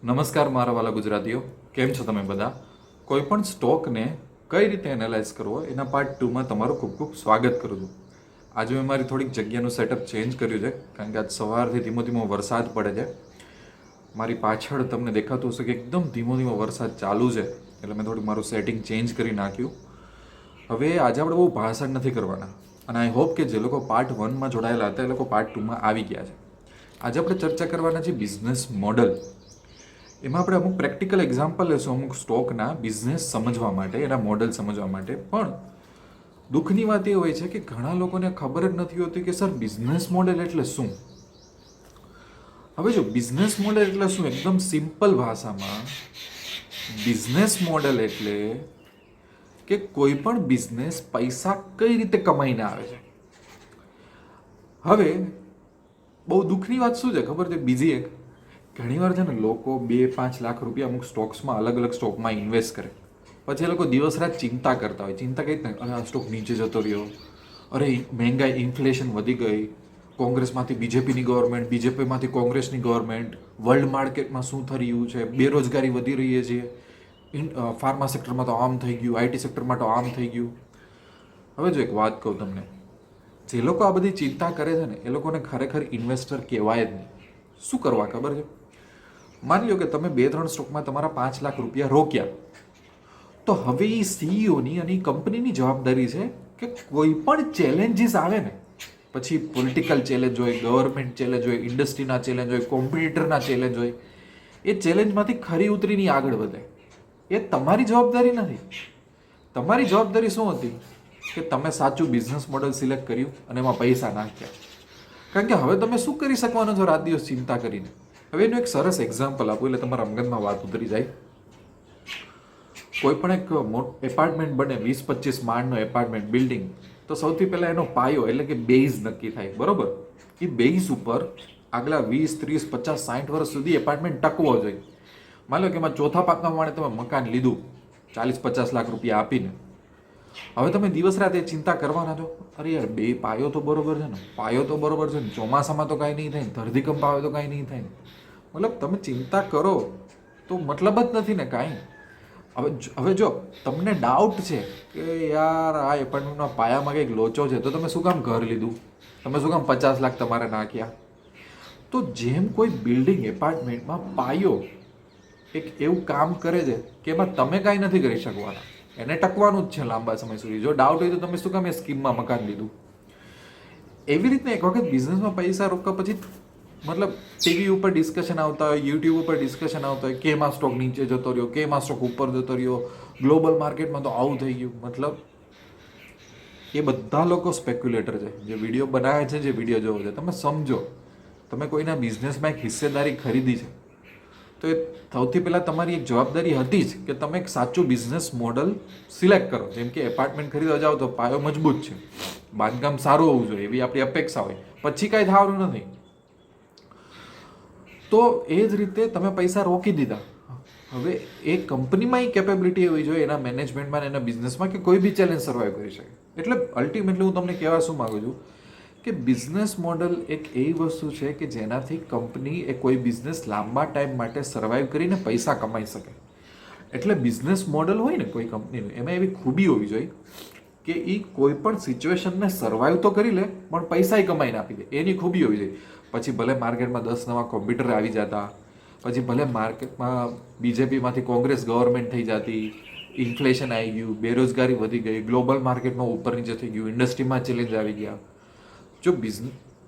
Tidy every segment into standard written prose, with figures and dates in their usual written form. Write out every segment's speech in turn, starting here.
નમસ્કાર મારા વાલા ગુજરાતીઓ, કેમ છો તમે બધા? કોઈ પણ સ્ટોકને કઈ રીતે એનાલાઇઝ કરવો એના પાર્ટ 2માં તમારું ખૂબ ખૂબ સ્વાગત કરું છું. આજે મેં મારી થોડીક જગ્યાનું સેટઅપ ચેન્જ કર્યું છે કારણ કે આજ સવારથી ધીમો ધીમો વરસાદ પડે છે. મારી પાછળ તમને દેખાતું હશે કે એકદમ ધીમો ધીમો વરસાદ ચાલુ છે, એટલે મેં થોડુંક મારું સેટિંગ ચેન્જ કરી નાખ્યું. હવે આજે આપણે બહુ ભાષણ નથી કરવાના અને આઈ હોપ કે જે લોકો પાર્ટ 1માં જોડાયેલા હતા એ લોકો પાર્ટ 2માં આવી ગયા છે. આજે આપણે ચર્ચા કરવાના છે બિઝનેસ મોડલ. એમાં આપણે અમુક પ્રેક્ટિકલ એક્ઝામ્પલ લેશું અમુક સ્ટોકના બિઝનેસ સમજવા માટે, એના મોડલ સમજવા માટે. પણ દુઃખની વાત એ હોય છે કે ઘણા લોકોને ખબર જ નથી હોતી કે સર બિઝનેસ મોડેલ એટલે શું. હવે જો બિઝનેસ મોડેલ એટલે શું, એકદમ સિમ્પલ ભાષામાં બિઝનેસ મોડેલ એટલે કે કોઈ પણ બિઝનેસ પૈસા કઈ રીતે કમાઈને આવે છે. હવે બહુ દુઃખની વાત શું છે ખબર છે? બીજી એક ઘણીવાર છે ને લોકો 2-5 લાખ રૂપિયા અમુક સ્ટોક્સમાં અલગ અલગ સ્ટોકમાં ઇન્વેસ્ટ કરે, પછી એ લોકો દિવસ રાત ચિંતા કરતા હોય. ચિંતા કઈ રીતે? અરે આ સ્ટોક નીચે જતો રહ્યો, અરે મહેંગાઈ ઇન્ફ્લેશન વધી ગઈ, કોંગ્રેસમાંથી બીજેપીની ગવર્મેન્ટ, બીજેપીમાંથી કોંગ્રેસની ગવર્મેન્ટ, વર્લ્ડ માર્કેટમાં શું થઈ રહ્યું છે, બેરોજગારી વધી રહી છે, ફાર્મા સેક્ટરમાં તો આમ થઈ ગયું, આઈટી સેક્ટરમાં તો આમ થઈ ગયું. હવે જો એક વાત કહું તમને, જે લોકો આ બધી ચિંતા કરે છે ને એ લોકોને ખરેખર ઇન્વેસ્ટર કહેવાય જ નહીં. શું કરવા ખબર છે? માની લો કે તમે 2-3 સ્ટોકમાં તમારા 5 લાખ રૂપિયા રોક્યા, તો હવે એ સીઈઓની અને કંપનીની જવાબદારી છે કે કોઈ પણ ચેલેન્જીસ આવે ને, પછી પોલિટિકલ ચેલેન્જ હોય, ગવર્મેન્ટ ચેલેન્જ હોય, ઇન્ડસ્ટ્રીના ચેલેન્જ હોય, કોમ્પિટિટરના ચેલેન્જ હોય, એ ચેલેન્જમાંથી ખરી ઉતરીને આગળ વધે. એ તમારી જવાબદારી નથી. તમારી જવાબદારી શું હતી કે તમે સાચું બિઝનેસ મોડલ સિલેક્ટ કર્યું અને એમાં પૈસા નાખ્યા. કારણ કે હવે તમે શું કરી શકવાનો છો રાત દિવસ ચિંતા કરીને? હવે એનું એક સરસ એક્ઝામ્પલ આપું એટલે તમારા મગજમાં વાત ઉતરી જાય. કોઈ પણ એક એપાર્ટમેન્ટ બને, 20-25 માળનો એપાર્ટમેન્ટ બિલ્ડિંગ, તો સૌથી પહેલાં એનો પાયો એટલે કે બેઝ નક્કી થાય, બરોબર? એ બેઝ ઉપર આગલા 20-30-50-60 વર્ષ સુધી એપાર્ટમેન્ટ ટકવો જોઈએ. માની લો કે એમાં ચોથા પાંચમા માળે તમે મકાન લીધું 40-50 લાખ રૂપિયા આપીને. હવે તમે દિવસ રાત એ ચિંતા કરવાના છો, અરે યાર બે પાયો તો બરોબર છે ને, પાયો તો બરોબર છે ને, ચોમાસામાં તો કાંઈ નહીં થાય ને, ધરતીકંપ આવે તો કાંઈ નહીં થાય ને. મતલબ તમે ચિંતા કરો તો મતલબ જ નથી ને કાંઈ. હવે જો તમને ડાઉટ છે કે યાર આ એપાર્ટમેન્ટના પાયામાં કંઈક લોચો છે, તો તમે શું કામ ઘર લીધું? તમે શું કામ 50 લાખ તમારે નાખ્યા? તો જેમ કોઈ બિલ્ડિંગ એપાર્ટમેન્ટમાં પાયો એક એવું કામ કરે છે કે એમાં તમે કાંઈ નથી કરી શકવાના, એને ટકવાનું જ છે લાંબા સમય સુધી. જો ડાઉટ હોય તો તમે શું કામ એ સ્કીમમાં મકાન લીધું? એવી રીતના એક વખત બિઝનેસમાં પૈસા રોક્યા પછી મતલબ ટીવી ઉપર ડિસ્કશન આવતા હોય, યુટ્યુબ ઉપર ડિસ્કશન આવતા હોય, કેમાં સ્ટોક નીચે જતો રહ્યો, કેમાં સ્ટોક ઉપર જતો રહ્યો, ગ્લોબલ માર્કેટમાં તો આવું થઈ ગયું. મતલબ એ બધા લોકો સ્પેક્યુલેટર છે, જે વિડીયો બનાવે છે, જે વિડીયો જોવો છે. તમે સમજો, તમે કોઈના બિઝનેસમાં એક હિસ્સેદારી ખરીદી છે, તો એ સૌથી પહેલાં તમારી એક જવાબદારી હતી જ કે તમે એક સાચું બિઝનેસ મોડલ સિલેક્ટ કરો. જેમ કે એપાર્ટમેન્ટ ખરીદવા જાઓ તો પાયો મજબૂત છે, બાંધકામ સારું હોવું જોઈએ, એવી આપણી અપેક્ષા હોય, પછી કાંઈ થવાનું નથી. તો એ જ રીતે તમે પૈસા રોકી દીધા. હવે એ કંપનીમાં એ કેપેબિલિટી હોવી જોઈએ, એના મેનેજમેન્ટમાં, એના બિઝનેસમાં, કે કોઈ બી ચેલેન્જ સર્વાઈવ કરી શકે. એટલે અલ્ટિમેટલી હું તમને કહેવા શું માગું છું કે બિઝનેસ મોડલ એક એવી વસ્તુ છે કે જેનાથી કંપની એ કોઈ બિઝનેસ લાંબા ટાઈમ માટે સર્વાઈવ કરીને પૈસા કમાઈ શકે. એટલે બિઝનેસ મોડલ હોય ને કોઈ કંપનીનું, એમાં એવી ખૂબી હોવી જોઈએ કે એ કોઈ પણ સિચ્યુએશનને સર્વાઈવ તો કરી લે પણ પૈસા કમાઈને આપી દે, એની ખૂબી હોવી જોઈએ. પછી ભલે માર્કેટમાં 10 નવા કોમ્પ્યુટર આવી જતા, પછી ભલે માર્કેટમાં બીજેપીમાંથી કોંગ્રેસ ગવર્મેન્ટ થઈ જતી, ઇન્ફ્લેશન આવી ગયું, બેરોજગારી વધી ગઈ, ગ્લોબલ માર્કેટમાં ઉપર નીચે થઈ ગયું, ઇન્ડસ્ટ્રીમાં ચેલેન્જ આવી ગયા. જો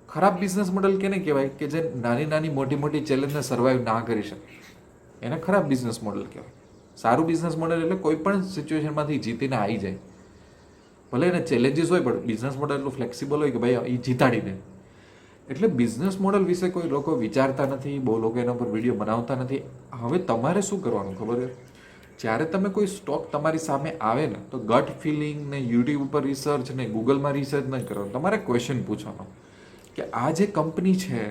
ખરાબ બિઝનેસ મોડલ કેને કહેવાય કે જે નાની નાની મોટી મોટી ચેલેન્જને સર્વાઈવ ના કરી શકે, એને ખરાબ બિઝનેસ મોડલ કહેવાય. સારું બિઝનેસ મોડલ એટલે કોઈ પણ સિચ્યુએશનમાંથી જીતીને આવી જાય, ભલે એને ચેલેન્જીસ હોય પણ બિઝનેસ મોડલ એટલું ફ્લેક્સિબલ હોય કે ભાઈ એ જીતાડી દે. એટલે બિઝનેસ મોડલ વિશે કોઈ લોકો વિચારતા નથી, બહુ લોકો એના પર વિડીયો બનાવતા નથી. હવે તમારે શું કરવાનું ખબર છે? જ્યારે તમે કોઈ સ્ટોક તમારી સામે આવે ને, તો ગટ ફિલિંગ ને યુટ્યુબ ઉપર રિસર્ચ ને ગૂગલમાં રિસર્ચ નહીં કરવાનું. તમારે ક્વેશ્ચન પૂછવાનો કે આ જે કંપની છે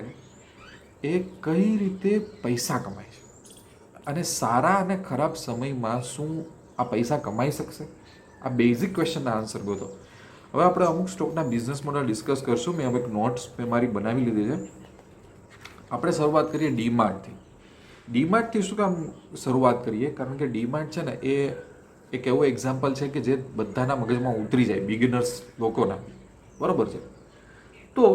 એ કઈ રીતે પૈસા કમાય છે, અને સારા અને ખરાબ સમયમાં શું આ પૈસા કમાઈ શકશે? આ બેઝિક ક્વેશ્ચનના આન્સર ગોતો. હવે આપણે અમુક સ્ટોકના બિઝનેસ મોડલ ડિસ્કસ કરશું. મેં હવે એક નોટ્સ મેં મારી બનાવી લીધી છે. આપણે શરૂઆત કરીએ ડીમાર્ટથી. ડીમાર્ટથી શું કામ શરૂઆત કરીએ? કારણ કે ડીમાર્ટ છે ને એ એક એવું એક્ઝામ્પલ છે કે જે બધાના મગજમાં ઉતરી જાય, બિગિનર્સ લોકોના, બરાબર છે? તો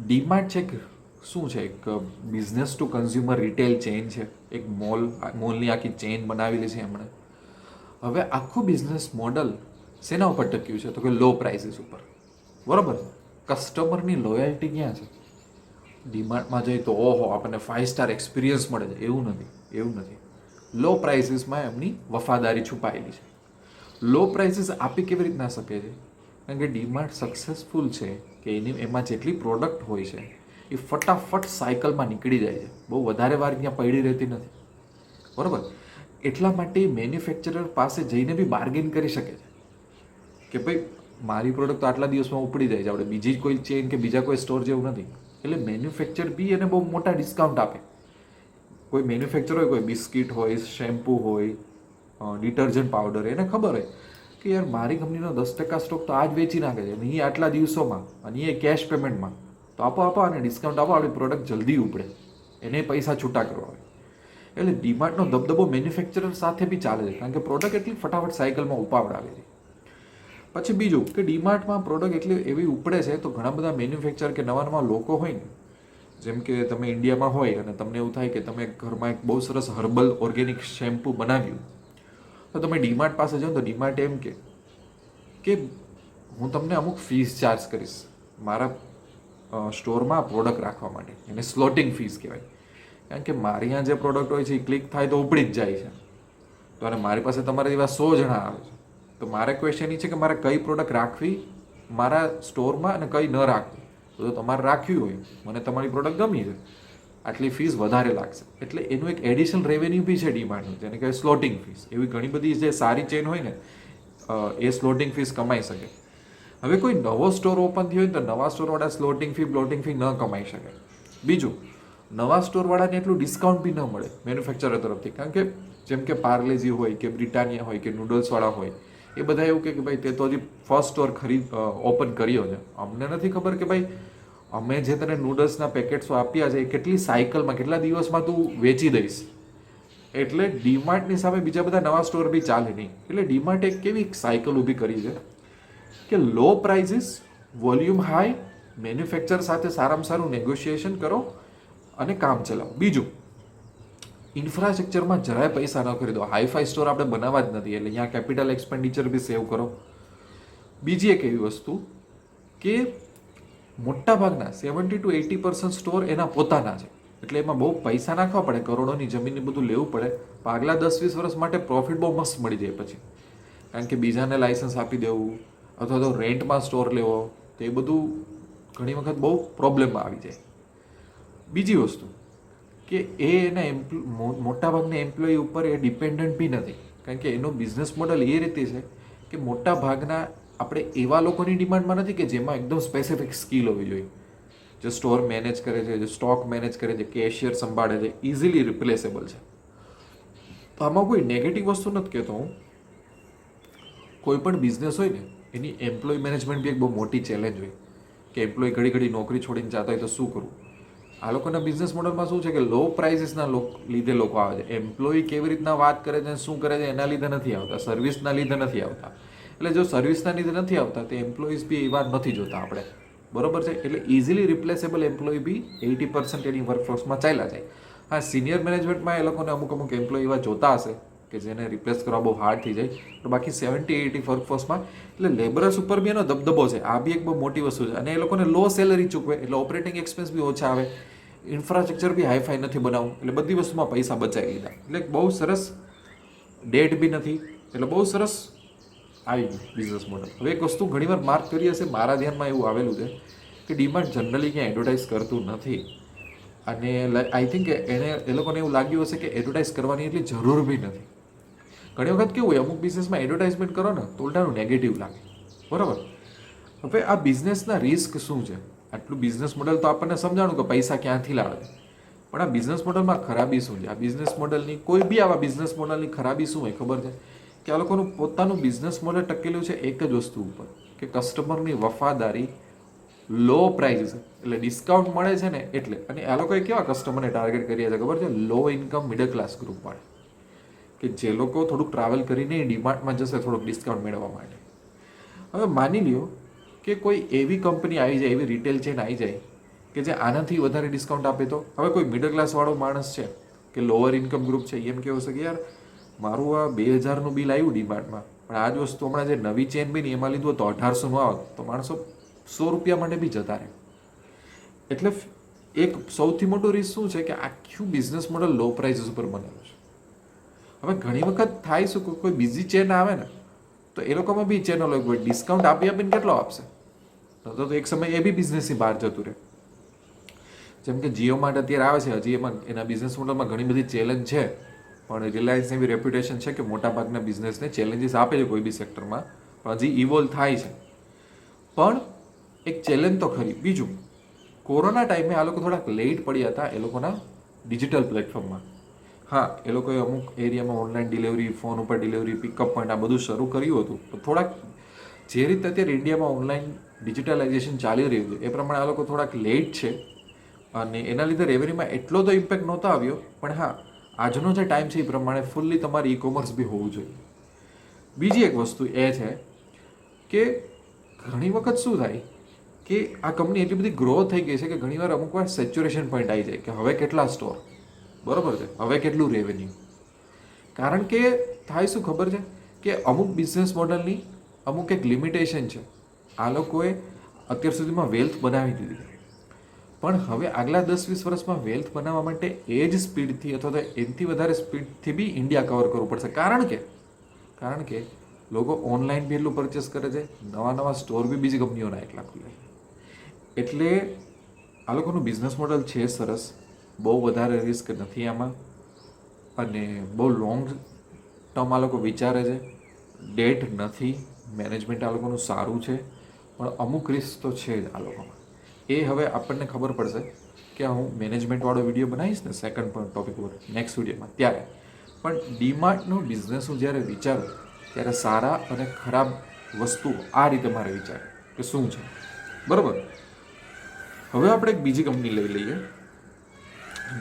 ડીમાર્ટ છે કે શું છે? એક business to consumer retail chain છે, એક મોલની આખી ચેઇન બનાવેલી છે એમણે. હવે આખું બિઝનેસ મોડલ શેના ઉપર ટક્યું છે? તો કે લો પ્રાઇસીસ ઉપર, બરાબર? કસ્ટમરની લોયલ્ટી ક્યાં છે? ડીમાર્ટમાં જઈએ તો ઓહો આપણને 5 સ્ટાર એક્સપિરિયન્સ મળે છે, એવું નથી. લો પ્રાઇસીસમાં એમની વફાદારી છુપાયેલી છે. લો પ્રાઇસીસ આપી કેવી રીતના શકે છે? કારણ કે ડીમાર્ટ સક્સેસફુલ છે કે એમાં જેટલી પ્રોડક્ટ હોય છે એ ફટાફટ સાયકલમાં નીકળી જાય છે, બહુ વધારે વાર ત્યાં પડી રહેતી નથી, બરાબર? એટલા માટે મેન્યુફેક્ચરર પાસે જઈને બી બાર્ગેન કરી શકે છે કે ભાઈ મારી પ્રોડક્ટ તો આટલા દિવસમાં ઉપડી જાય છે, આપણે બીજી કોઈ ચેઇન કે બીજા કોઈ સ્ટોર જેવું નથી. એટલે મેન્યુફેક્ચર બી એને બહુ મોટા ડિસ્કાઉન્ટ આપે. કોઈ મેન્યુફેક્ચર હોય, કોઈ બિસ્કિટ હોય, શેમ્પૂ હોય, ડિટર્જન્ટ પાવડર, એને ખબર હોય કે યાર મારી કંપનીનો 10% સ્ટોક તો આજ વેચી નાખે છે અને એ આટલા દિવસોમાં, અને એ કેશ પેમેન્ટમાં, તો આપો અને ડિસ્કાઉન્ટ આપો, આપણી પ્રોડક્ટ જલ્દી ઉપડે, એને પૈસા છૂટા કરવા હોય. એટલે ડીમાર્ટનો દબદબો મેન્યુફેક્ચરર સાથે બી ચાલે છે કારણ કે પ્રોડક્ટ એટલી ફટાફટ સાયકલમાં ઉપાવડાવે છે. પછી બીજું કે ડીમાર્ટમાં પ્રોડક્ટ એટલી એવી ઉપડે છે તો ઘણા બધા મેન્યુફેક્ચર કે નવા લોકો હોય ને, જેમ કે તમે ઇન્ડિયામાં હોય અને તમને એવું થાય કે તમે ઘરમાં એક બહુ સરસ હર્બલ ઓર્ગેનિક શેમ્પૂ બનાવ્યું, તો તમે ડીમાર્ટ પાસે જાઓ તો ડીમાર્ટ એમ કે હું તમને અમુક ફીસ ચાર્જ કરીશ મારા સ્ટોરમાં પ્રોડક્ટ રાખવા માટે, એને સ્લોટિંગ ફીસ કહેવાય. કારણ કે મારી અહીંયા જે પ્રોડક્ટ હોય છે એ ક્લિક થાય તો ઉપડી જ જાય છે, તો અને મારી પાસે તમારા જેવા 100 જણા આવે છે, તો મારે ક્વેશ્ચન એ છે કે મારે કઈ પ્રોડક્ટ રાખવી મારા સ્ટોરમાં અને કઈ ન રાખવી. તો તમારે રાખવી હોય, મને તમારી પ્રોડક્ટ ગમી છે, આટલી ફીસ વધારે લાગશે. એટલે એનું એક એડિશનલ રેવન્યુ બી છે ડીમાર્ટનું, જેને કહેવાય સ્લોટિંગ ફીસ. એવી ઘણી બધી જે સારી ચેન હોય ને એ સ્લોટિંગ ફીસ કમાઈ શકે. હવે કોઈ નવો સ્ટોર ઓપન થયો હોય તો નવા સ્ટોરવાળા સ્લોટિંગ ફી ન કમાઈ શકે. બીજું, નવા સ્ટોરવાળાને એટલું ડિસ્કાઉન્ટ બી ન મળે મેન્યુફેક્ચરર તરફથી, કારણ કે જેમ કે પાર્લેજી હોય કે બ્રિટાનિયા હોય કે નૂડલ્સવાળા હોય, એ બધા એવું કે ભાઈ તે તો હજી ફર્સ્ટ સ્ટોર ઓપન કર્યો છે, અમને નથી ખબર કે ભાઈ અમે જે તને નૂડલ્સના પેકેટ્સો આપ્યા છે એ કેટલી સાયકલમાં, કેટલા દિવસમાં તું વેચી દઈશ. એટલે ડીમાર્ટની સામે બીજા બધા નવા સ્ટોર બી ચાલે નહીં. એટલે ડીમાર્ટ એક કેવી સાયકલ ઊભી કરી છે કે લો પ્રાઇઝીસ, વોલ્યુમ હાઈ, મેન્યુફેક્ચર સાથે સારામાં સારું નેગોશિએશન કરો અને કામ ચલાવો. બીજું, ઇન્ફ્રાસ્ટ્રક્ચરમાં જરાય પૈસા ન કરી દો. હાઈફાઈ સ્ટોર આપણે બનાવવા જ નથી, એટલે અહીંયા કેપિટલ એક્સપેન્ડિચર બી સેવ કરો. બીજી એક એવી વસ્તુ કે મોટાભાગના 70-80% સ્ટોર એના પોતાના છે, એટલે એમાં બહુ પૈસા નાખવા પડે, કરોડોની જમીનની બધું લેવું પડે. આગલા 10-20 વર્ષ માટે પ્રોફિટ બહુ મસ્ત મળી જાય પછી, કારણ કે બીજાને લાઇસન્સ આપી દેવું અથવા તો રેન્ટમાં સ્ટોર લેવો, તો એ બધું ઘણી વખત બહુ પ્રોબ્લેમમાં આવી જાય. બીજી વસ્તુ કે એ એના મોટાભાગના એમ્પ્લોયી ઉપર એ ડિપેન્ડન્ટ બી નથી, કારણ કે એનો બિઝનેસ મોડલ એ રીતે છે કે મોટાભાગના આપણે એવા લોકોની ડિમાન્ડમાં નથી કે જેમાં એકદમ સ્પેસિફિક સ્કિલ હોવી જોઈએ, જે સ્ટોર મેનેજ કરે છે, જે સ્ટોક મેનેજ કરે છે, કેશિયર સંભાળે છે, ઇઝીલી રિપ્લેસેબલ છે. તો આમાં કોઈ નેગેટિવ વસ્તુ નથી કહેતો હું. કોઈ પણ બિઝનેસ હોય ને એની એમ્પ્લોય મેનેજમેન્ટ બી એક બહુ મોટી ચેલેન્જ હોય કે એમ્પ્લોય ઘડી ઘડી નોકરી છોડીને જતા હોય તો શું કરવું. આ લોકોના બિઝનેસ મોડલમાં શું છે કે લો પ્રાઇસીસના લીધે લોકો આવે છે. એમ્પ્લોય કેવી રીતના વાત કરે છે, શું કરે છે એના લીધે નથી આવતા, સર્વિસના લીધે નથી આવતા. એટલે જો સર્વિસના લીધે નથી આવતા તો એમ્પ્લોઈઝ બી એ વાત નથી જોતા આપણે, બરોબર છે? એટલે ઇઝીલી રિપ્લેસેબલ એમ્પ્લોય બી 80% એની વર્કફોર્સમાં ચાલ્યા જાય. હા, સિનિયર મેનેજમેન્ટમાં એ લોકોને અમુક એમ્પ્લોય એવા જોતા હશે કે જેને રિપ્લેસ કરવા બહુ હાર્ડ થઈ જાય, તો બાકી 70-80 વર્કફોર્સમાં એટલે લેબરર્સ ઉપર બી એનો દબદબો છે. આ બી એક બહુ મોટી વસ્તુ છે. અને એ લોકોને લો સેલરી ચૂકવે એટલે ઓપરેટિંગ એક્સપેન્સ બી ઓછા આવે, ઇન્ફ્રાસ્ટ્રક્ચર બી હાઈફાઈ નથી બનાવવું, એટલે બધી વસ્તુમાં પૈસા બચાવી લીધા. એટલે બહુ સરસ, ડેટ બી નથી, એટલે બહુ સરસ આવી ગયું બિઝનેસ મોડલ. હવે એક વસ્તુ ઘણીવાર માર્ક કરી હશે, મારા ધ્યાનમાં એવું આવેલું છે કે ડીમાર્ટ જનરલી ક્યાં એડવર્ટાઇઝ કરતું નથી, અને આઈ થિંક એ લોકોને એવું લાગ્યું હશે કે એડવર્ટાઇઝ કરવાની એટલી જરૂર બી નથી. ઘણી વખત કેવું હોય, અમુક બિઝનેસમાં એડવર્ટાઇઝમેન્ટ કરો ને તો ઉલટાનું નેગેટિવ લાગે, બરાબર? હવે આ બિઝનેસના રિસ્ક શું છે? આટલું બિઝનેસ મોડલ તો આપણને સમજાણું કે પૈસા ક્યાંથી લાવે, પણ આ બિઝનેસ મોડલમાં ખરાબી શું છે? આ બિઝનેસ મોડલની, કોઈ બી આવા બિઝનેસ મોડલની ખરાબી શું હોય ખબર છે? કે આ લોકોનું પોતાનું બિઝનેસ મોડલ ટકેલું છે એક જ વસ્તુ ઉપર કે કસ્ટમરની વફાદારી લો પ્રાઇસ એટલે ડિસ્કાઉન્ટ મળે છે ને એટલે. અને આ લોકોએ કેવા કસ્ટમરને ટાર્ગેટ કર્યા છે ખબર છે? લો ઇન્કમ મિડલ ક્લાસ ગ્રુપ વાળા, કે જે લોકો થોડુંક ટ્રાવેલ કરીને ડીમાર્ટમાં જશે થોડુંક ડિસ્કાઉન્ટ મેળવવા માટે. હવે માની લ્યો કે કોઈ એવી કંપની આવી જાય, એવી રિટેલ ચેન આવી જાય કે જે આનાથી વધારે ડિસ્કાઉન્ટ આપે, તો હવે કોઈ મિડલ ક્લાસવાળો માણસ છે કે લોઅર ઇન્કમ ગ્રુપ છે, એમ કેવું છે કે યાર મારું આ 2000નું બિલ આવ્યું ડીમાર્ટમાં, પણ આ જ વસ્તુ હમણાં જે નવી ચેન બની એમાં લીધું તો 1800નું આવે, તો માણસો 100 રૂપિયા માટે બી જતા રહે. એટલે એક સૌથી મોટું રીઝ શું છે કે આખું બિઝનેસ મોડલ લો પ્રાઇસીસ ઉપર બનેલું છે. હવે ઘણી વખત થાય શું કે કોઈ બીજી ચેન આવે ને તો એ લોકોમાં બી ચેનલો ડિસ્કાઉન્ટ આપી આપીને કેટલો આપશે, તો એક સમય એ બી બિઝનેસની બહાર જતું રહે. જેમ કે જીઓ માટે અત્યારે આવે છે, હજી એમાં એના બિઝનેસ મોડલમાં ઘણી બધી ચેલેન્જ છે, પણ રિલાયન્સની એવી રેપ્યુટેશન છે કે મોટાભાગના બિઝનેસને ચેલેન્જીસ આપે છે કોઈ બી સેક્ટરમાં, પણ હજી ઇવોલ્વ થાય છે. પણ એક ચેલેન્જ તો ખરી. બીજું, કોરોના ટાઈમે આ લોકો થોડાક લેટ પડ્યા હતા એ લોકોના ડિજિટલ પ્લેટફોર્મમાં. હા, એ લોકોએ અમુક એરિયામાં ઓનલાઈન ડિલિવરી, ફોન ઉપર ડિલિવરી, પિકઅપ પોઈન્ટ આ બધું શરૂ કર્યું હતું. તો થોડાક જે રીતે અત્યારે ઇન્ડિયામાં ઓનલાઈન ડિજિટલાઇઝેશન ચાલી રહ્યું છે એ પ્રમાણે આ લોકો થોડાક લેટ છે, અને એના લીધે રેવન્યુમાં એટલો તો ઇમ્પેક્ટ નહોતો આવ્યો. પણ હા, આજનો જે ટાઈમ છે એ પ્રમાણે ફૂલ્લી તમારે ઈ કોમર્સ બી હોવું જોઈએ. બીજી એક વસ્તુ એ છે કે ઘણી વખત શું થાય કે આ કંપની એટલી બધી ગ્રો થઈ ગઈ છે કે ઘણીવાર અમુક વાર સેચ્યુરેશન પોઈન્ટ આવી જાય કે હવે કેટલા સ્ટોર, બરોબર છે, હવે કેટલું રેવન્યુ. કારણ કે થાય શું ખબર છે કે અમુક બિઝનેસ મોડલની અમુક એક લિમિટેશન છે. આ લોકોએ અત્યાર સુધીમાં વેલ્થ બનાવી દીધી, પણ હવે આગલા 10-20 વર્ષમાં વેલ્થ બનાવવા માટે એ જ સ્પીડથી અથવા તો એનાથી વધારે સ્પીડથી બી ઇન્ડિયા કવર કરવું પડશે. કારણ કે લોકો ઓનલાઈન બી એટલું પરચેસ કરે છે, નવા નવા સ્ટોર બી બીજી કંપનીઓના એટલા ખુલે છે. એટલે આ લોકોનું બિઝનેસ મોડલ છે સરસ, બહુ વધારે રિસ્ક નથી આમાં, અને બહુ લોંગ ટર્મ આ લોકો વિચારે છે. ડેટ નથી, મેનેજમેન્ટ આ લોકોનું સારું છે, પણ અમુક રિસ્ક તો છે જ આ લોકોમાં. એ હવે આપણને ખબર પડશે કે હું મેનેજમેન્ટવાળો વિડીયો બનાવીશ ને સેકન્ડ ટોપિક ઉપર નેક્સ્ટ વિડીયોમાં, ત્યારે. પણ ડીમાર્ટનો બિઝનેસ હું જ્યારે વિચારું ત્યારે સારા અને ખરાબ વસ્તુ આ રીતે મારે વિચારે કે શું છે, બરાબર. હવે આપણે એક બીજી કંપની લઈ લઈએ,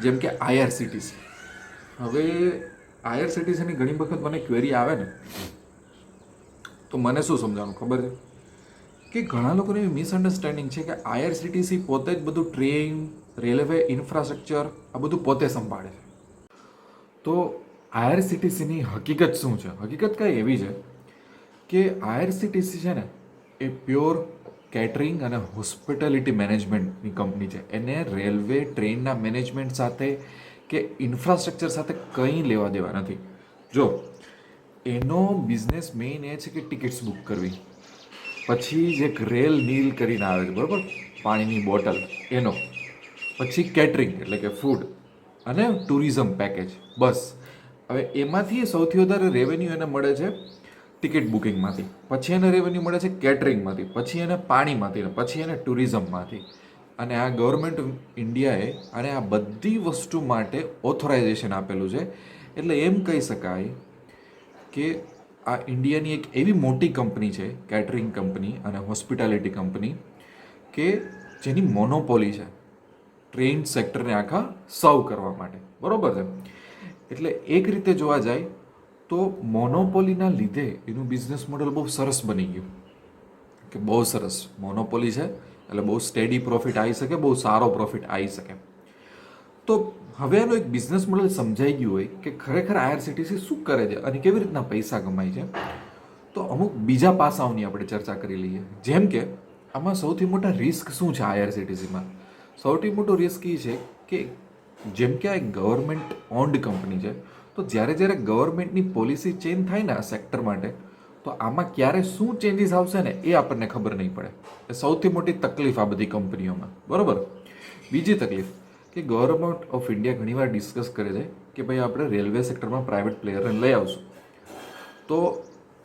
જેમ કે આઈઆરસીટીસી. હવે આઈઆરસીટીસીની ઘણી વખત મને ક્વેરી આવે ને તો મને શું સમજાવવાનું ખબર છે કે ઘણા લોકોને એવી મિસઅન્ડરસ્ટેન્ડિંગ છે કે આઈઆરસીટીસી પોતે જ બધું ટ્રેન, રેલવે, ઇન્ફ્રાસ્ટ્રક્ચર આ બધું પોતે સંભાળે છે. તો આઈઆરસીટીસીની હકીકત શું છે? હકીકત કંઈ એવી છે કે આઈઆરસીટીસી છે ને એ પ્યોર કેટરિંગ અને હોસ્પિટાલિટી મેનેજમેન્ટની કંપની છે. એને રેલવે, ટ્રેનના મેનેજમેન્ટ સાથે કે ઇન્ફ્રાસ્ટ્રક્ચર સાથે કંઈ લેવા દેવા નથી. જો એનો બિઝનેસ મેઇન એ છે કે ટિકિટ્સ બુક કરવી, પછી જે રેલ નીલ કરીને આવે છે, બરાબર, પાણીની બોટલ એનો, પછી કેટરિંગ એટલે કે ફૂડ, અને ટુરિઝમ પેકેજ, બસ. હવે એમાંથી સૌથી વધારે રેવન્યુ એને મળે છે ટિકિટ બુકિંગમાંથી, પછી એને રેવન્યુ મળે છે કેટરિંગમાંથી, પછી એને પાણીમાંથી, પછી એને ટુરિઝમમાંથી. અને આ ગવર્મેન્ટ ઇન્ડિયાએ અને આ બધી વસ્તુ માટે ઓથોરાઇઝેશન આપેલું છે. એટલે એમ કહી શકાય કે આ ઇન્ડિયાની એક એવી મોટી કંપની છે, કેટરિંગ કંપની અને હોસ્પિટાલિટી કંપની, કે જેની મોનોપોલી છે ટ્રેન સેક્ટરને આખા સર્વ કરવા માટે, બરોબર છે. એટલે એક રીતે જોવા જાય તો મોનોપોલીના લીધે એનું બિઝનેસ મોડલ બહુ સરસ બની ગયું, કે બહુ સરસ મોનોપોલી છે એટલે બહુ સ્ટેડી પ્રોફિટ આવી શકે, બહુ સારો પ્રોફિટ આવી શકે. તો હવે એનું એક બિઝનેસ મોડલ સમજાઈ ગયું હોય કે ખરેખર આઈઆરસીટીસી શું કરે છે અને કેવી રીતના પૈસા કમાય છે, તો અમુક બીજા પાસાઓની આપણે ચર્ચા કરી લઈએ. જેમ કે આમાં સૌથી મોટા રિસ્ક શું છે આઈઆરસીટીસીમાં? સૌથી મોટો રિસ્ક એ છે કે જેમ કે આ એક ગવર્મેન્ટ ઓન્ડ કંપની છે, તો જ્યારે ગવર્મેન્ટની પોલિસી ચેન્જ થાય ને આ સેક્ટર માટે, તો આમાં ક્યારે શું ચેન્જીસ આવશે ને એ આપણને ખબર નહીં પડે. એ સૌથી મોટી તકલીફ આ બધી કંપનીઓમાં, બરાબર. બીજી તકલીફ કે ગવર્મેન્ટ ઓફ ઇન્ડિયા ઘણીવાર ડિસ્કસ કરે છે કે ભાઈ આપણે રેલવે સેક્ટરમાં પ્રાઇવેટ પ્લેયરને લઈ આવશું, તો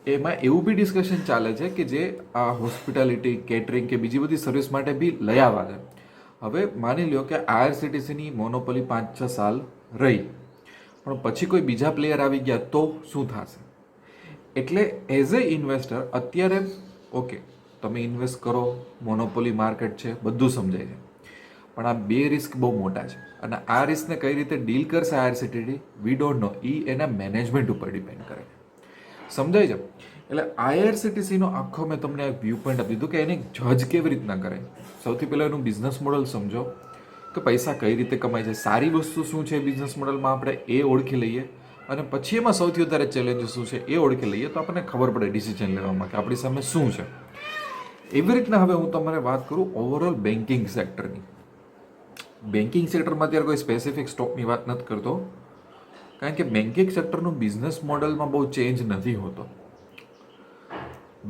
એમાં એવું બી ડિસ્કશન ચાલે છે કે જે આ હોસ્પિટાલિટી, કેટરિંગ કે બીજી બધી સર્વિસ માટે બી લઈ આવવા છે. હવે માની લ્યો કે આઈઆરસીટીસીની મોનોપોલી 5-6 સાલ રહી, પણ પછી કોઈ બીજા પ્લેયર આવી ગયા તો શું થશે? એટલે એઝ એ ઇન્વેસ્ટર અત્યારે ઓકે, તમે ઇન્વેસ્ટ કરો, મોનોપોલી માર્કેટ છે, બધું સમજાય છે, પણ આ બે રિસ્ક બહુ મોટા છે અને આ રિસ્કને કઈ રીતે ડીલ કરશે આઈઆરસીટીસી વી ડોન્ટ નો. એ એના મેનેજમેન્ટ ઉપર ડિપેન્ડ કરે છે. સમજાય છે? એટલે આઈઆરસીટીસીનો આખો મેં તમને એક વ્યૂ પોઈન્ટ આપી દીધું કે એને જજ કેવી રીતના કરે. સૌથી પહેલાં એનું બિઝનેસ મોડલ સમજો કે પૈસા કઈ રીતે કમાય છે, સારી વસ્તુ શું છે બિઝનેસ મોડલમાં આપણે એ ઓળખી લઈએ અને પછી એમાં સૌથી વધારે ચેલેન્જીસ શું છે એ ઓળખી લઈએ તો આપણને ખબર પડે ડિસિઝન લેવામાં કે આપણી સામે શું છે. એવી રીતના હવે હું તમારે વાત કરું ઓવરઓલ બેન્કિંગ સેક્ટરની. બેન્કિંગ સેક્ટરમાં અત્યારે કોઈ સ્પેસિફિક સ્ટોકની વાત નથી કરતો, કારણ કે બેન્કિંગ સેક્ટરનું બિઝનેસ મોડલમાં બહુ ચેન્જ નથી હોતો.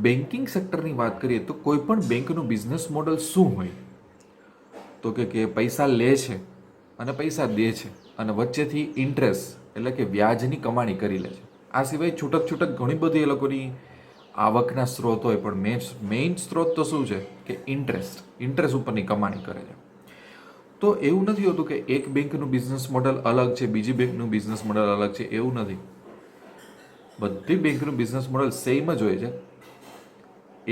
બેન્કિંગ સેક્ટરની વાત કરીએ તો કોઈ પણ બેંકનું બિઝનેસ મોડલ શું હોય તો કે પૈસા લે છે અને પૈસા દે છે અને વચ્ચેથી ઇન્ટરેસ્ટ એટલે કે વ્યાજની કમાણી કરી લે છે. આ સિવાય છૂટક છૂટક ઘણી બધી એ લોકોની આવકના સ્ત્રોત હોય, પણ મેઇન સ્ત્રોત તો શું છે કે ઇન્ટરેસ્ટ ઉપરની કમાણી કરે છે. તો એવું નથી હોતું કે એક બેંકનું બિઝનેસ મોડલ અલગ છે, બીજી બેંકનું બિઝનેસ મોડલ અલગ છે, એવું નથી. બધી બેંકનું બિઝનેસ મોડલ સેમ જ હોય છે.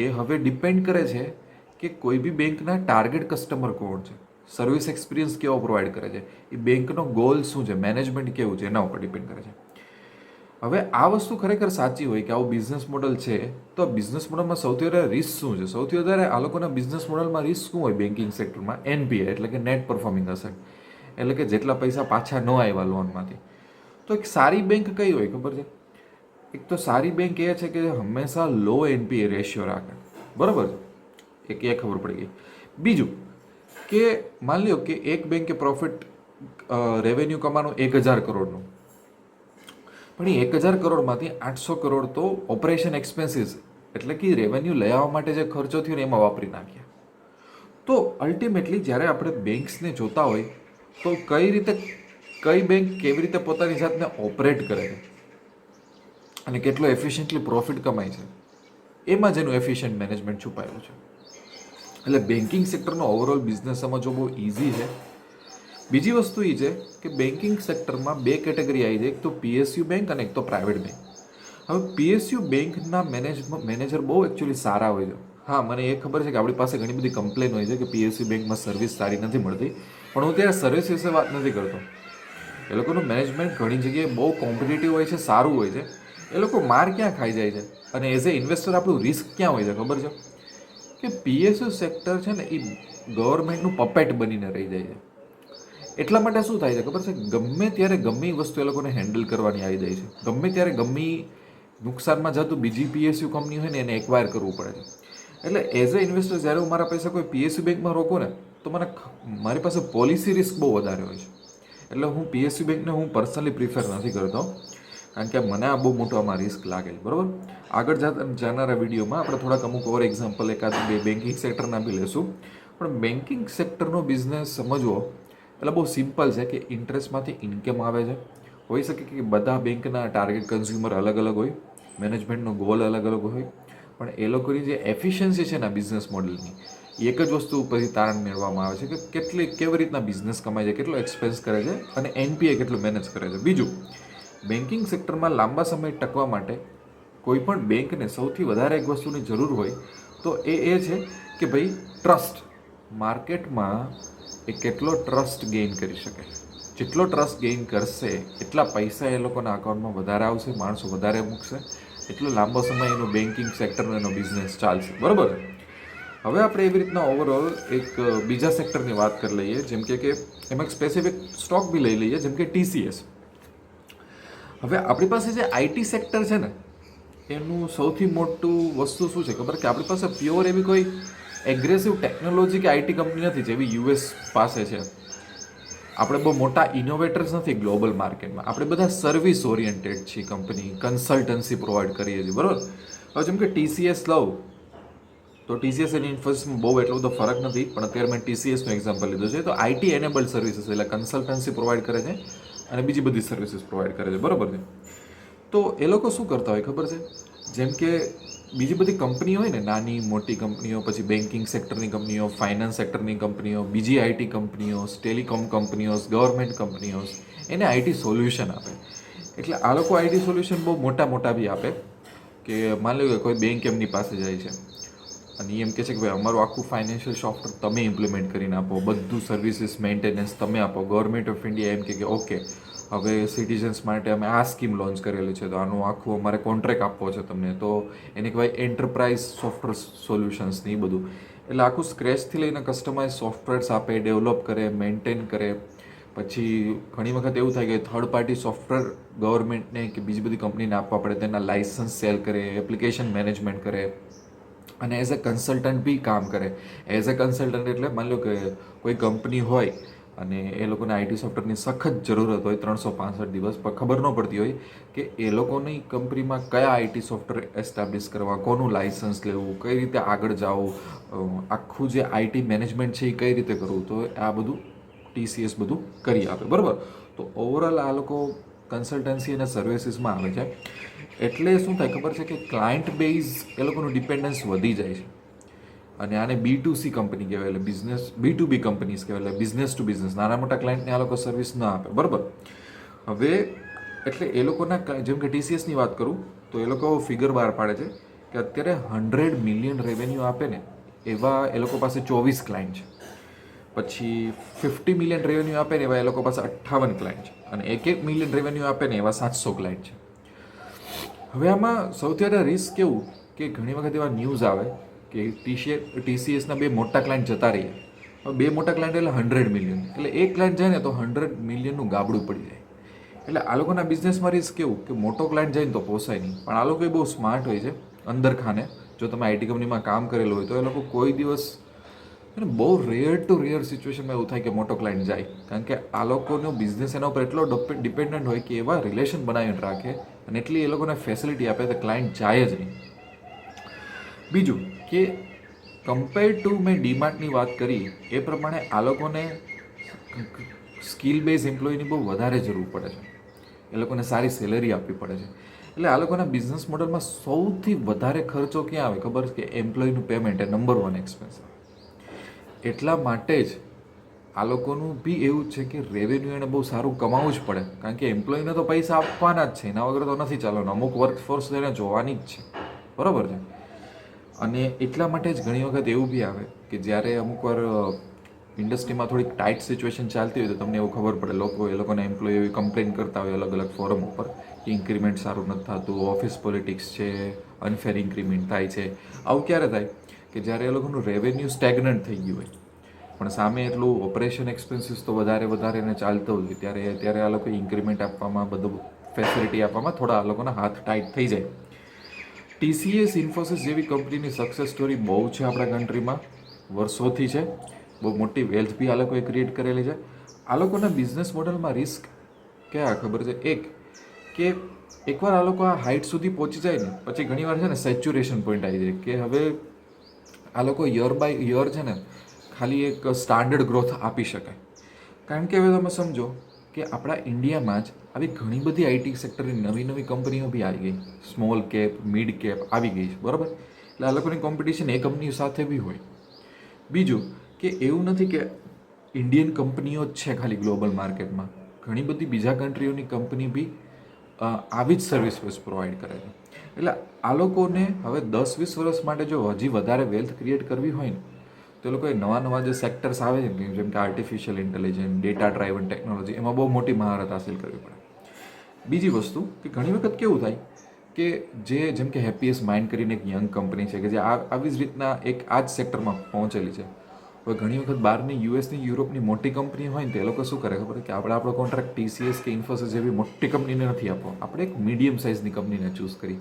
એ હવે ડિપેન્ડ કરે છે કે કોઈ બી બેંકના ટાર્ગેટ કસ્ટમર કોણ છે, સર્વિસ એક્સપિરિયન્સ કેવો પ્રોવાઈડ કરે છે, એ બેંકનો ગોલ શું છે, મેનેજમેન્ટ કેવું છે, એના ઉપર ડિપેન્ડ કરે છે. હવે આ વસ્તુ ખરેખર સાચી હોય કે આવું બિઝનેસ મોડલ છે તો બિઝનેસ મોડલમાં સૌથી વધારે રિસ્ક શું છે? સૌથી વધારે આ લોકોના બિઝનેસ મોડલમાં રિસ્ક શું હોય બેન્કિંગ સેક્ટરમાં? એનપીએ એટલે કે નેટ પરફોર્મિંગ અસેટ, એટલે કે જેટલા પૈસા પાછા ન આવ્યા લોનમાંથી. તો એક સારી બેંક કઈ હોય ખબર છે? એક તો સારી બેંક એ છે કે હંમેશા લો એનપીએ રેશિયો રાખે, બરાબર છે? એક એ ખબર પડી ગઈ. બીજું કે માની લો કે એક બેંકે પ્રોફિટ રેવન્યુ કમાવાનું 1000 કરોડનું, પણ એ 1000 કરોડમાંથી 800 કરોડ તો ઓપરેશન એક્સપેન્સીસ એટલે કે રેવન્યુ લઈ આવવા માટે જે ખર્ચો થયો ને એમાં વાપરી નાખ્યા. તો અલ્ટિમેટલી જ્યારે આપણે બેંક્સને જોતા હોય તો કઈ રીતે કઈ બેંક કેવી રીતે પોતાની જાતને ઓપરેટ કરે છે અને કેટલો એફિશિયન્ટલી પ્રોફિટ કમાય છે, એમાં જ એનું એફિશિયન્ટ મેનેજમેન્ટ છુપાયેલું છે. એટલે બેન્કિંગ સેક્ટરનો ઓવરઓલ બિઝનેસ સમજવો બહુ ઇઝી છે. બીજી વસ્તુ એ છે કે બેન્કિંગ સેક્ટરમાં બે કેટેગરી આવી છે, એક તો પીએસયુ બેંક અને એક તો પ્રાઇવેટ બેંક. હવે પીએસયુ બેંકના મેનેજર બહુ એકચ્યુઅલી સારા હોય છે. હા, મને એ ખબર છે કે આપણી પાસે ઘણી બધી કમ્પ્લેન હોય છે કે પીએસયુ બેંકમાં સર્વિસ સારી નથી મળતી, પણ હું ત્યારે સર્વિસ વિશે વાત નથી કરતો. એ લોકોનું મેનેજમેન્ટ ઘણી જગ્યાએ બહુ કોમ્પિટિટિવ હોય છે, સારું હોય છે. એ લોકો માર ક્યાં ખાઈ જાય છે અને એઝ એ ઇન્વેસ્ટર આપણું રિસ્ક ક્યાં હોય છે ખબર છે? કે પીએસયુ સેક્ટર છે ને એ ગવર્મેન્ટનું પપેટ બનીને રહી જાય છે. એટલા માટે શું થાય છે ખબર છે? ગમે ત્યારે ગમે એ વસ્તુ એ લોકોને હેન્ડલ કરવાની આવી જાય છે. ગમે ત્યારે ગમે નુકસાનમાં જતું બીજી પીએસયુ કંપની હોય ને એને એક્વાયર કરવું પડે છે. એટલે એઝ અ ઇન્વેસ્ટર જ્યારે હું મારા પૈસા કોઈ પીએસયુ બેંકમાં રોકું ને તો મારી પાસે પોલિસી રિસ્ક બહુ વધારે હોય છે. એટલે હું પીએસયુ બેંકને હું પર્સનલી પ્રિફર નથી કરતો, કારણ કે મને આ બહુ મોટો આમાં રિસ્ક લાગે છે, બરાબર? આગળ જનારા વિડીયોમાં આપણે થોડાક અમુક ઓવર એક્ઝામ્પલ એકાદ બે બેન્કિંગ સેક્ટરના બી લેશું. પણ બેન્કિંગ સેક્ટરનો બિઝનેસ સમજવો એટલે બહુ સિમ્પલ છે કે ઇન્ટરેસ્ટમાંથી ઇન્કમ આવે છે. હોઈ શકે કે બધા બેંકના ટાર્ગેટ કન્ઝ્યુમર અલગ અલગ હોય, મેનેજમેન્ટનો ગોલ અલગ અલગ હોય, પણ એ લોકોની જે એફિશિયન્સી છે ને બિઝનેસ મોડલની એક જ વસ્તુ ઉપરથી તારણ મેળવવામાં આવે છે કે કેવી રીતના બિઝનેસ કમાય છે, કેટલો એક્સપેન્સ કરે છે અને એનપીએ કેટલું મેનેજ કરે છે. બીજું, બેન્કિંગ સેક્ટરમાં લાંબા સમય ટકવા માટે કોઈ પણ બેંકને સૌથી વધારે એક વસ્તુની જરૂર હોય તો એ છે કે ભાઈ ટ્રસ્ટ. માર્કેટમાં એ કેટલો ટ્રસ્ટ ગેઇન કરી શકે. જેટલો ટ્રસ્ટ ગેઇન કરશે એટલા પૈસા એ લોકોના અકાઉન્ટમાં વધારે આવશે, માણસો વધારે મૂકશે, એટલો લાંબો સમય એનો બેન્કિંગ સેક્ટરનો એનો બિઝનેસ ચાલશે, બરાબર? હવે આપણે એવી રીતના ઓવરઓલ એક બીજા સેક્ટરની વાત કરી લઈએ, જેમ કે એમાં એક સ્પેસિફિક સ્ટોક બી લઈ લઈએ, જેમ કે TCS. હવે આપણી પાસે જે આઈટી સેક્ટર છે ને એનું સૌથી મોટું વસ્તુ શું છે ખબર? કે આપણી પાસે પ્યોર એવી કોઈ એગ્રેસિવ ટેકનોલોજી કે આઈટી કંપની નથી જેવી યુએસ પાસે છે. આપણે બહુ મોટા ઇનોવેટર્સ નથી ગ્લોબલ માર્કેટમાં. આપણે બધા સર્વિસ ઓરિએન્ટેડ છીએ કંપની, કન્સલ્ટન્સી પ્રોવાઈડ કરીએ છીએ, બરાબર? હવે જેમ કે TCS લઉં તો TCS અને ઇન્ફોસિસમાં બહુ એટલો બધો ફરક નથી, પણ અત્યારે મેં TCSનું એક્ઝામ્પલ લીધું છે. તો આઈટી એનેબલ્ડ સર્વિસીસ એટલે કન્સલ્ટન્સી પ્રોવાઈડ કરે છે અને બીજી બધી સર્વિસીસ પ્રોવાઈડ કરે છે, બરાબર છે? તો એ લોકો શું કરતા હોય ખબર છે? જેમ કે બીજી બધી કંપનીઓ હોય ને, નાની મોટી કંપનીઓ, પછી બેન્કિંગ સેક્ટરની કંપનીઓ, ફાઇનાન્સ સેક્ટરની કંપનીઓ, બીજી આઈટી કંપનીઓ, ટેલિકોમ કંપનીઓ, ગવર્મેન્ટ કંપનીઓ, એને આઈટી સોલ્યુશન આપે. એટલે આ લોકો આઈટી સોલ્યુશન બહુ મોટા મોટા બી આપે. કે માની લો કે કોઈ બેંક એમની પાસે જાય છે અને એ એમ કહે છે કે ભાઈ અમારું આખું ફાઇનાન્શિયલ સોફ્ટવેર તમે ઇમ્પ્લિમેન્ટ કરીને આપો, બધું સર્વિસીસ મેન્ટેનન્સ તમે આપો. ગવર્મેન્ટ ઓફ ઇન્ડિયા એમ કે ઓકે હવે સિટીઝન્સ માટે અમે આ સ્કીમ લોન્ચ કરેલી છે, તો આનું આખું અમારે કોન્ટ્રાક્ટ આપવો છે તમને, તો એને કહેવાય એન્ટરપ્રાઇઝ સોફ્ટવેર સોલ્યુશન્સ ને એ બધું. એટલે આખું સ્ક્રેચથી લઈને કસ્ટમાઇઝ સોફ્ટવેર્સ આપે, ડેવલપ કરે, મેન્ટેન કરે. પછી ઘણી વખત એવું થાય કે થર્ડ પાર્ટી સોફ્ટવેર ગવર્મેન્ટને કે બીજી બધી કંપનીને આપવા પડે, તેના લાઇસન્સ સેલ કરે, એપ્લિકેશન મેનેજમેન્ટ કરે, અને એઝ અ કન્સલ્ટન્ટ બી કામ કરે. એઝ અ કન્સલ્ટન્ટ એટલે માની લો કે કોઈ કંપની હોય અને એ લોકોને આઈટી સોફ્ટવેરની સખત જરૂરત હોય 365 દિવસ, પણ ખબર ન પડતી હોય કે એ લોકોની કંપનીમાં કયા આઈટી સોફ્ટવેર એસ્ટાબ્લિશ કરવા, કોનું લાઇસન્સ લેવું, કઈ રીતે આગળ જવું, આખું જે આઈટી મેનેજમેન્ટ છે એ કઈ રીતે કરવું, તો આ બધું TCS બધું કરી આપે, બરાબર. તો ઓવરઓલ આ લોકો કન્સલ્ટન્સી અને સર્વિસીસમાં આવે છે. એટલે શું થાય ખબર છે કે ક્લાયન્ટ બેઝ એ લોકોનું ડિપેન્ડન્સ વધી જાય છે. અને આને B2C કંપની કહેવાય, એટલે બિઝનેસ B2B કંપનીઝ કહેવાય, એટલે બિઝનેસ ટુ બિઝનેસ. નાના મોટા ક્લાયન્ટને આ લોકો સર્વિસ ન આપે, બરાબર. હવે એટલે એ લોકોના, જેમ કે TCSની વાત કરું તો એ લોકો ફિગર બહાર પાડે છે કે અત્યારે 100 મિલિયન રેવન્યુ આપે ને એવા એ લોકો પાસે 24 ક્લાયન્ટ છે. પછી 50 મિલિયન રેવન્યુ આપે ને એવા એ લોકો પાસે 58 ક્લાયન્ટ છે. અને 1 મિલિયન રેવન્યુ આપે ને એવા 700 ક્લાયન્ટ છે. હવે આમાં સૌથી વધારે રિસ્ક કેવું કે ઘણી વખત એવા ન્યૂઝ આવે કે TCSના 2 મોટા ક્લાયન્ટ જતા રહ્યા. હવે 2 મોટા ક્લાયન્ટ એટલે 100 મિલિયન, એટલે એક ક્લાયન્ટ જાય ને તો 100 મિલિયનનું ગાબડું પડી જાય. એટલે આ લોકોના બિઝનેસમાં રિસ્ક કેવું કે મોટો ક્લાયન્ટ જાય ને તો પોસાય નહીં. પણ આ લોકો બહુ સ્માર્ટ હોય છે અંદર ખાને. જો તમે આઈટી કંપનીમાં કામ કરેલું હોય તો એ લોકો કોઈ દિવસ, બહુ રેર ટુ રેર સિચ્યુએશનમાં એવું થાય કે મોટો ક્લાયન્ટ જાય, કારણ કે આ લોકોનો બિઝનેસ એના ઉપર એટલો ડિપેન્ડન્ટ હોય કે એવા રિલેશન બનાવીને રાખે અને એટલી એ લોકોને ફેસિલિટી આપે તો ક્લાયન્ટ જાય જ નહીં. બીજું કે કમ્પેર ટુ મેં ડીમાર્ટની વાત કરી એ પ્રમાણે આ લોકોને સ્કિલ બેઝ એમ્પ્લોયની બહુ વધારે જરૂર પડે છે. એ લોકોને સારી સેલેરી આપવી પડે છે. એટલે આ લોકોના બિઝનેસ મોડલમાં સૌથી વધારે ખર્ચો ક્યાં આવે ખબર છે? કે એમ્પ્લોયનું પેમેન્ટ એ નંબર 1 એક્સપેન્સ આવે. એટલા માટે જ આ લોકોનું બી એવું છે કે રેવન્યુ એને બહુ સારું કમાવવું જ પડે, કારણ કે એમ્પ્લોયને તો પૈસા આપવાના જ છે, એના વગર તો નથી ચાલવાનું. અમુક વર્કફોર્સ એને જોવાની જ છે, બરાબર છે. અને એટલા માટે જ ઘણી વખત એવું બી આવે કે જ્યારે અમુકવાર ઇન્ડસ્ટ્રીમાં થોડીક ટાઇટ સિચ્યુએશન ચાલતી હોય તો તમને એવું ખબર પડે, એ લોકોના એમ્પ્લોય એવી કમ્પ્લેન કરતા હોય અલગ અલગ ફોરમ ઉપર કે ઇન્ક્રીમેન્ટ સારું નથી થતું, ઓફિસ પોલિટિક્સ છે, અનફેર ઇન્ક્રીમેન્ટ થાય છે. આવું ક્યારે થાય કે જ્યારે એ લોકોનું રેવન્યુ સ્ટેગ્નન્ટ થઈ ગયું હોય પણ સામે એટલું ઓપરેશન એક્સપેન્સીસ તો વધારે એને ચાલતો હોય, ત્યારે આ લોકો ઇન્ક્રીમેન્ટ આપવામાં, બધું ફેસિલિટી આપવામાં થોડા આ લોકોના હાથ ટાઈટ થઈ જાય. TCS, ઇન્ફોસિસ જેવી કંપનીની સક્સેસ સ્ટોરી બહુ છે આપણા કન્ટ્રીમાં, વર્ષોથી છે. બહુ મોટી વેલ્થ બી આ લોકોએ ક્રિએટ કરેલી છે. આ લોકોના બિઝનેસ મોડલમાં રિસ્ક કયા ખબર છે? કે એકવાર આ લોકો આ હાઇટ સુધી પહોંચી જાય ને પછી ઘણીવાર છે ને સેચ્યુરેશન પોઈન્ટ આવી જાય કે હવે આ લોકો યર બાય યર છે ને ખાલી એક સ્ટાન્ડર્ડ ગ્રોથ આપી શકાય. કારણ કે હવે તમે સમજો કે આપણા ઇન્ડિયામાં જ આવી ઘણી બધી આઈટી સેક્ટરની નવી કંપનીઓ બી આવી ગઈ, સ્મોલ કેપ, મિડ કેપ આવી ગઈ છે, બરાબર. એટલે આ લોકોની કોમ્પિટિશન એ કંપનીઓ સાથે બી હોય. બીજું કે એવું નથી કે ઇન્ડિયન કંપનીઓ જ છે ખાલી ગ્લોબલ માર્કેટમાં, ઘણી બધી બીજા કન્ટ્રીઓની કંપની બી આવી જ સર્વિસ પ્રોવાઈડ કરે છે. એટલે આ લોકોને હવે 10-20 વર્ષ માટે જો હજી વધારે વેલ્થ ક્રિએટ કરવી હોય ને તો એ લોકોએ નવા જે સેક્ટર્સ આવે છે જેમ કે artificial intelligence, data driven technology, એમાં બહુ મોટી મહારત હાંસિલ કરવી પડે. બીજી વસ્તુ કે ઘણી વખત કેવું થાય કે જેમ કે હેપીએસ્ટ માઇન્ડ કરીને એક યંગ કંપની છે કે જે આવી જ રીતના આ જ સેક્ટરમાં પહોંચેલી છે. હવે ઘણી વખત બહારની યુએસની, યુરોપની મોટી કંપની હોય ને તો એ લોકો શું કરે ખબર કે આપણે આપણો કોન્ટ્રાક્ટ TCS કે ઇન્ફોસિસ જેવી મોટી કંપનીને નથી આપવો, આપણે એક મીડિયમ સાઇઝની કંપનીને ચૂઝ કરી.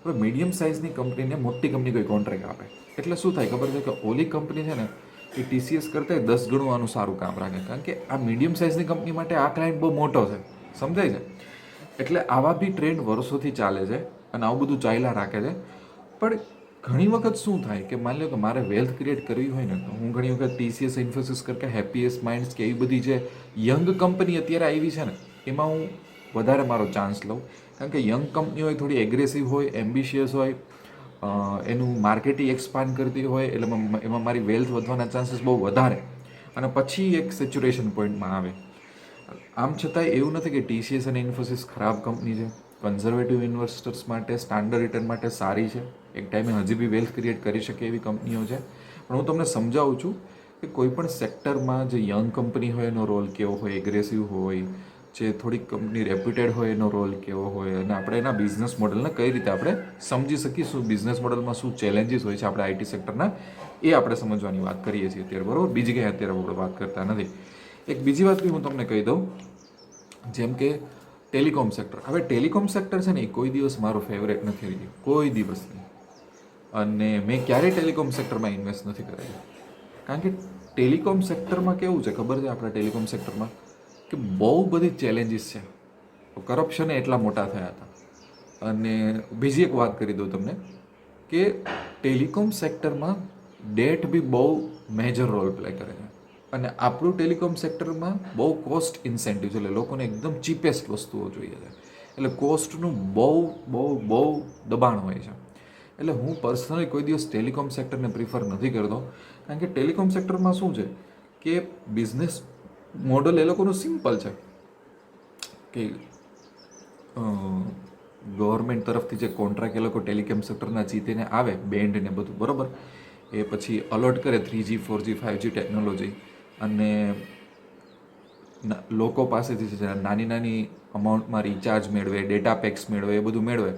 હવે મીડિયમ સાઇઝની કંપનીને મોટી કંપની કોઈ કોન્ટ્રાક્ટ આપે એટલે શું થાય ખબર છે કે ઓલી કંપની છે ને એ TCS કરતાં 10 ગણું આનું સારું કામ રાખે, કારણ કે આ મીડિયમ સાઇઝની કંપની માટે આ ક્લાયન્ટ બહુ મોટો છે, સમજાય છે. એટલે આવા બી ટ્રેન્ડ વર્ષોથી ચાલે છે અને આવું બધું ચાલ્યા રાખે છે. પણ ઘણી વખત શું થાય કે માની લો કે મારે વેલ્થ ક્રિએટ કરવી હોય ને તો હું ઘણી વખત TCS, ઇન્ફોસિસ કરતાં હેપીએસ્ટ માઇન્ડ્સ કે એવી બધી જે યંગ કંપની અત્યારે આવી છે ને એમાં હું વધારે મારો ચાન્સ લઉં, કારણ કે યંગ કંપની હોય, થોડી એગ્રેસિવ હોય, એમ્બિશિયસ હોય, એનું માર્કેટિંગ એક્સપાન્ડ કરતી હોય, એટલે એમાં મારી વેલ્થ વધવાના ચાન્સીસ બહુ વધારે અને પછી એક સેચ્યુરેશન પોઈન્ટમાં આવે. આમ છતાંય એવું નથી કે TCS અને ઇન્ફોસિસ ખરાબ કંપની છે. કન્ઝર્વેટિવ ઇન્વેસ્ટર્સ માટે, સ્ટાન્ડર્ડ રિટર્ન માટે સારી છે. એક ટાઈમે હજી બી વેલ્થ ક્રિએટ કરી શકે એવી કંપનીઓ છે. પણ હું તમને સમજાવું છું કે કોઈ પણ સેક્ટરમાં જે યંગ કંપની હોય એનો રોલ કેવો હોય, એગ્રેસિવ હોય, જે થોડીક કંપની રેપ્યુટેડ હોય એનો રોલ કેવો હોય, અને આપણે એના બિઝનેસ મોડલને કઈ રીતે આપણે સમજી શકીશું, બિઝનેસ મોડલમાં શું ચેલેન્જીસ હોય છે આપણે આઈટી સેક્ટરના, એ આપણે સમજવાની વાત કરીએ છીએ અત્યારે, બરાબર. બીજી કંઈ અત્યારે આપણે વાત કરતા નથી. એક બીજી વાત બી હું તમને કહી દઉં, જેમ કે ટેલિકોમ સેક્ટર. હવે ટેલિકોમ સેક્ટર છે ને એ કોઈ દિવસ મારો ફેવરેટ નથી રહ્યું, કોઈ દિવસ નહીં. અને મેં ક્યારેય ટેલિકોમ સેક્ટરમાં ઇન્વેસ્ટ નથી કરેલું, કારણ કે ટેલિકોમ સેક્ટરમાં કેવું છે ખબર છે આપણા ટેલિકોમ સેક્ટરમાં, કે બહુ બધી ચેલેન્જીસ છે. કરપ્શન એટલા મોટા થયા હતા. અને બીજી એક વાત કરી દઉં તમને કે ટેલિકોમ સેક્ટરમાં ડેટ બી બહુ મેજર રોલ પ્લે કરે છે. અને આપણું ટેલિકોમ સેક્ટરમાં બહુ કોસ્ટ ઇન્સેન્ટિવ છે, એટલે લોકોને એકદમ ચીપેસ્ટ વસ્તુઓ જોઈએ છે, એટલે કોસ્ટનું બહુ દબાણ હોય છે. એટલે હું પર્સનલી કોઈ દિવસ ટેલિકોમ સેક્ટરને પ્રિફર નથી કરતો, કારણ કે ટેલિકોમ સેક્ટરમાં શું છે કે બિઝનેસ મોડલ એ લોકોનું સિમ્પલ છે કે ગવર્મેન્ટ તરફથી જે કોન્ટ્રાક્ટ એ લોકો ટેલિકોમ સેક્ટરના જીતીને આવે, બેન્ડ ને બધું બરાબર, એ પછી અલોટ કરે 3G 4G 5G ટેકનોલોજી, અને લોકો પાસેથી નાની અમાઉન્ટમાં રિચાર્જ મેળવે, ડેટા પેક્સ મેળવે, એ બધું મેળવે.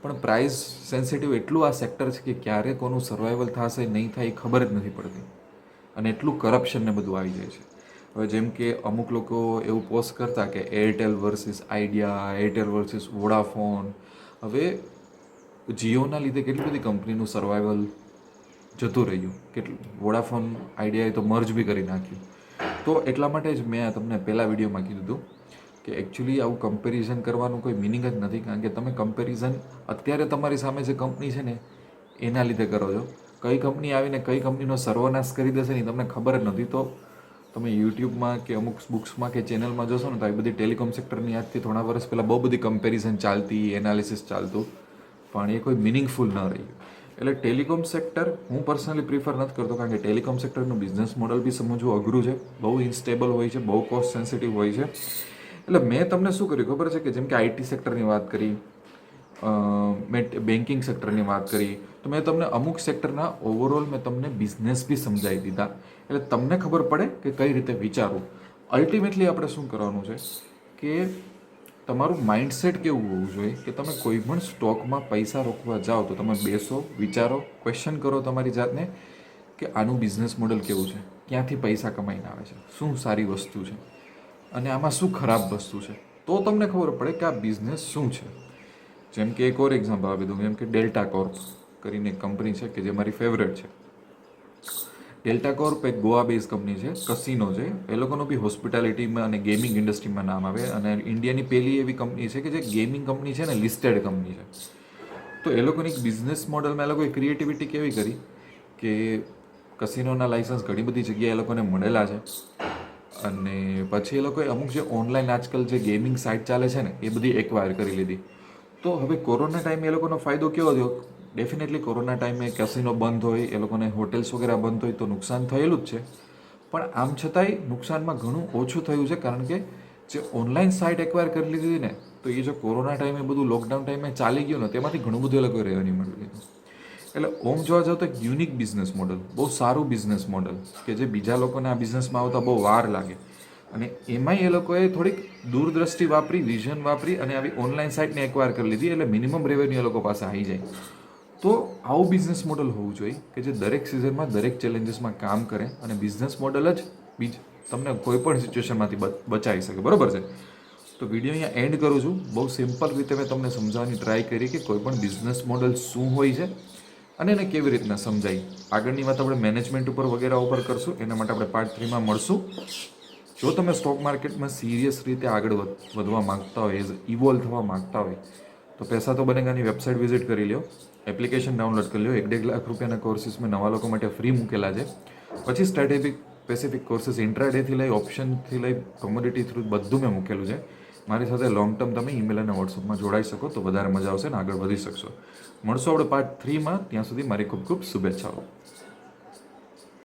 પણ પ્રાઇસ સેન્સિટિવ એટલું આ સેક્ટર છે કે ક્યારે કોનું સર્વાઈવલ થશે નહીં થાય એ ખબર જ નથી પડતી, અને એટલું કરપ્શન ને બધું આવી જાય છે. હવે જેમ કે અમુક લોકો એવું પોસ્ટ કરતા કે Airtel versus idea, Airtel versus Vodafone. હવે જીઓના લીધે કેટલી બધી કંપનીનું સર્વાઈવલ જતું રહ્યું, કેટલું વોડાફોન આઈડિયાએ તો મર્જ બી કરી નાખ્યું. તો એટલા માટે જ મેં તમને પહેલા વિડીયોમાં કીધું હતું કે એકચ્યુઅલી આવું કમ્પેરિઝન કરવાનું કોઈ મિનિંગ જ નથી, કારણ કે તમે કમ્પેરિઝન અત્યારે તમારી સામે જે કંપની છે ને એના લીધે કરો છો. કઈ કંપની આવીને કઈ કંપનીનો સર્વનાશ કરી દેશે ને તમને ખબર જ નથી. તો તમે યુટ્યુબમાં કે અમુક બુક્સમાં કે ચેનલમાં જોશો ને તો આવી બધી ટેલિકોમ સેક્ટરની આજથી થોડા વર્ષ પહેલાં બહુ બધી કમ્પેરિઝન ચાલતી, એનાલિસિસ ચાલતું, પણ એ કોઈ મિનિંગફુલ ન રહ્યું. એટલે ટેલિકોમ સેક્ટર હું પર્સનલી પ્રિફર નથી કરતો, કારણ કે ટેલિકોમ સેક્ટરનું બિઝનેસ મોડલ બી સમજવું અઘરું છે, બહુ ઇન્સ્ટેબલ હોય છે, બહુ કોસ્ટ સેન્સિટિવ હોય છે. એટલે મેં તમને શું કર્યું ખબર છે કે જેમ કે આઈટી સેક્ટરની વાત કરી, મેં બેન્કિંગ સેક્ટરની વાત કરી, તો મેં તમને અમુક સેક્ટરના ઓવરઓલ મેં તમને બિઝનેસ બી સમજાવી દીધા, એટલે તમને ખબર પડે કે કઈ રીતે વિચારવું. અલ્ટિમેટલી આપણે શું કરવાનું છે કે તમારું માઇન્ડસેટ કેવું હોવું જોઈએ કે તમે કોઈ પણ સ્ટોકમાં પૈસા રોકવા જાઓ તો તમે બેસો, વિચારો, ક્વેશ્ચન કરો તમારી જાતને કે આનું બિઝનેસ મોડલ કેવું છે, ક્યાંથી પૈસા કમાઈને આવે છે, શું સારી વસ્તુ છે અને આમાં શું ખરાબ વસ્તુ છે. તો તમને ખબર પડે કે આ બિઝનેસ શું છે. જેમ કે એક ઓર એક્ઝામ્પલ આપી દઉં, જેમ કે ડેલ્ટા કોર્પ કરીને એક કંપની છે કે જે મારી ફેવરેટ છે. ડેલ્ટા કોર્પ એક ગોવા બેઝ કંપની છે, કસિનો છે, એ લોકોનું બી હોસ્પિટાલિટીમાં અને ગેમિંગ ઇન્ડસ્ટ્રીમાં નામ આવે, અને ઇન્ડિયાની પહેલી એવી કંપની છે કે જે ગેમિંગ કંપની છે ને લિસ્ટેડ કંપની છે. તો એ લોકોની એક બિઝનેસ મોડલમાં એ લોકોએ ક્રિએટિવિટી કેવી કરી કે કસિનોના લાઇસન્સ ઘણી બધી જગ્યાએ એ લોકોને મળેલા છે, અને પછી એ લોકોએ અમુક જે ઓનલાઈન આજકાલ જે ગેમિંગ સાઇટ ચાલે છે ને એ બધી એક્વાયર કરી લીધી. તો હવે કોરોના ટાઈમે એ લોકોનો ફાયદો કેવો થયો, ડેફિનેટલી કોરોના ટાઈમે કેસિનો બંધ હોય, એ લોકોને હોટેલ્સ વગેરે બંધ હોય તો નુકસાન થયેલું જ છે. પણ આમ છતાંય નુકસાનમાં ઘણું ઓછું થયું છે, કારણ કે જે ઓનલાઈન સાઇટ એક્વાયર કરી લીધી ને, તો એ જો કોરોના ટાઈમે બધું લોકડાઉન ટાઈમે ચાલી ગયું ને તેમાંથી ઘણું બધું એ લોકોએ રેવન્યુ મળી લીધું. એટલે ઓમ જોવા જાવ તો એક યુનિક બિઝનેસ મોડલ, બહુ સારું બિઝનેસ મોડલ કે જે બીજા લોકોને આ બિઝનેસમાં આવતા બહુ વાર લાગે, અને એમાંય એ લોકોએ થોડીક દૂરદ્રષ્ટિ વાપરી, વિઝન વાપરી અને આવી ઓનલાઈન સાઇટને એક્વાયર કરી લીધી, એટલે મિનિમમ રેવન્યુ એ લોકો પાસે આવી જાય. તો આવું બિઝનેસ મોડલ હોવું જોઈએ કે જે દરેક સિઝનમાં દરેક ચેલેન્જીસમાં કામ કરે, અને બિઝનેસ મોડલ જ તમને કોઈ પણ સિચ્યુએશનમાંથી બચાવી શકે, બરાબર છે. તો વિડીયો અહીંયા એન્ડ કરું છું. બહુ સિમ્પલ રીતે મેં તમને સમજાવવાની ટ્રાય કરી કે કોઈ પણ બિઝનેસ મોડલ શું હોય છે અને એને કેવી રીતના સમજાય. આગળની વાત આપણે મેનેજમેન્ટ ઉપર વગેરે ઉપર કરશું, એના માટે આપણે પાર્ટ 3માં મળશું. જો તમે સ્ટોક માર્કેટમાં સિરિયસ રીતે આગળ વધવા માગતા હોય, ઇવોલ્વ થવા માગતા હોય, તો પૈસા તો બનેગાની વેબસાઇટ વિઝિટ કરી લો, એપ્લિકેશન ડાઉનલોડ કરી લો. 1.5 લાખ રૂપિયાના કોર્સિસ મેં નવા લોકો માટે ફ્રી મૂકેલા છે. પછી સ્પેસિફિક કોર્સિસ ઇન્ટ્રાડેથી લઈ, ઓપ્શનથી લઈ, કોમોડિટી થ્રુ બધું મેં મૂકેલું છે. મારી સાથે લોંગ ટર્મ તમે ઈમેલ અને વોટ્સઅપમાં જોડાઈ શકો તો વધારે મજા આવશે ને આગળ વધી શકશો. મળશો આપણે પાર્ટ 3માં. ત્યાં સુધી મારી ખૂબ ખૂબ શુભેચ્છાઓ.